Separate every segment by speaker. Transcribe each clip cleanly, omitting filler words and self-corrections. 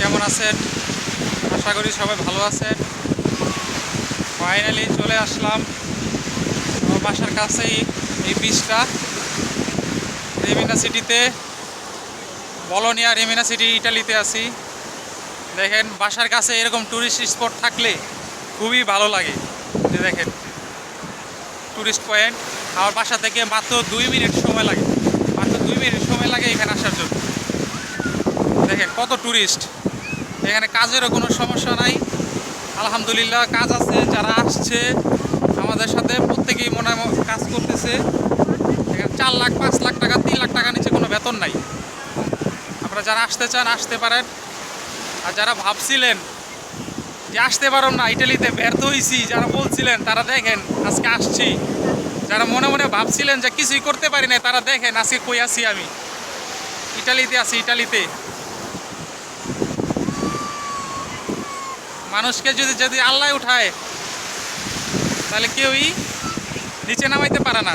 Speaker 1: কেমন আছেন? আশা করি সবাই ভালো আছেন। ফাইনালি চলে আসলাম আমার বাসার কাছেই এই বিচটা রেমিনা সিটিতে, বলোনিয়া রেমিনা সিটি ইটালিতে আছি। দেখেন বাসার কাছে এরকম ট্যুরিস্ট স্পট থাকলে খুবই ভালো লাগে। যে দেখেন ট্যুরিস্ট পয়েন্ট, আমার বাসা থেকে মাত্র 2 মিনিট সময় লাগে, মাত্র 2 মিনিট সময় লাগে এখানে আসার জন্য। দেখেন কত ট্যুরিস্ট, এখানে কাজেরও কোনো সমস্যা নাই। আলহামদুলিল্লাহ কাজ আছে, যারা আসছে আমাদের সাথে প্রত্যেকেই মনে হয় কাজ করতেছে। এখানে 4 লাখ 5 লাখ টাকা 3 লাখ টাকা নিচে কোনো বেতন নাই। আপনারা যারা আসতে চান আসতে পারেন। আর যারা ভাবছিলেন যে আসতে পারো না, ইটালিতে ব্যর্থ হয়েছি যারা বলছিলেন, তারা দেখেন আজকে আসছি। যারা মনে মনে ভাবছিলেন যে কিছুই করতে পারি না, তারা দেখেন আজকে কই আছি আমি, ইটালিতে আছি। ইটালিতে মানুষকে যদি যদি আল্লাহ উঠায় তাহলে কেউই নিচে নামাইতে পারে না।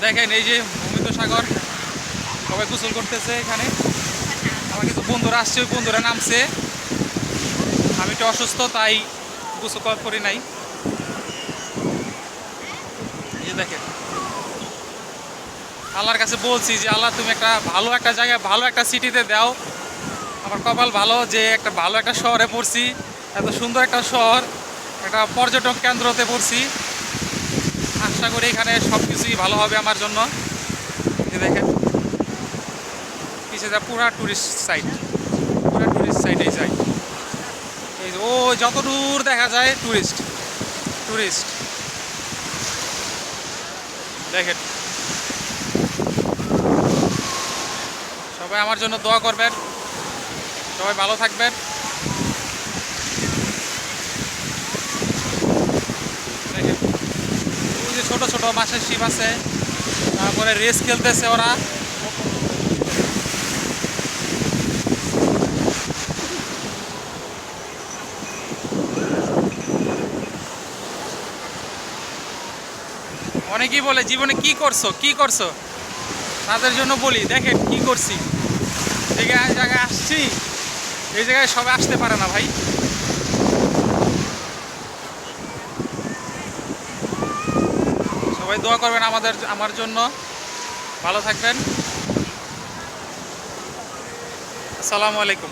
Speaker 1: দেখেন এই যে ভূমিত সাগর, সবাই গোসল করতেছে এখানে। আমার কিছু বন্ধুরা আসছে, ওই বন্ধুরা নামছে। আমি একটু অসুস্থ তাই গোসল করি নাই। এই যে দেখেন, আল্লাহর কাছে বলছি যে আল্লাহ তুমি একটা ভালো একটা জায়গায় ভালো একটা সিটিতে দাও। আমার কপাল ভালো যে একটা ভালো একটা শহরে পড়ছি, এত সুন্দর একটা শহর, একটা পর্যটক কেন্দ্রতে পড়ছি। আশা করি এখানে সব কিছুই ভালো হবে আমার জন্য। যে দেখেন পিছিয়ে যা পুরা ট্যুরিস্ট সাইট, পুরা ট্যুরিস্ট সাইটেই যাই। এই যে ও যত দূর দেখা যায় ট্যুরিস্ট ট্যুরিস্ট। দেখেন সবাই আমার জন্য দোয়া করবেন, সবাই ভালো থাকবেন। দেখেন ওই যে ছোটো ছোটো মাছের শিপ আছে, তারপরে রেস খেলতেছে ওরা। অনেকেই বলে জীবনে কি করছো কি করছো, তাদের জন্য বলি দেখেন কি করছি। এই জায়গায় আসছি, এই জায়গায় সবাই আসতে পারে না ভাই। সবাই দোয়া করবেন আমার জন্য। ভালো থাকবেন। আসসালামু আলাইকুম।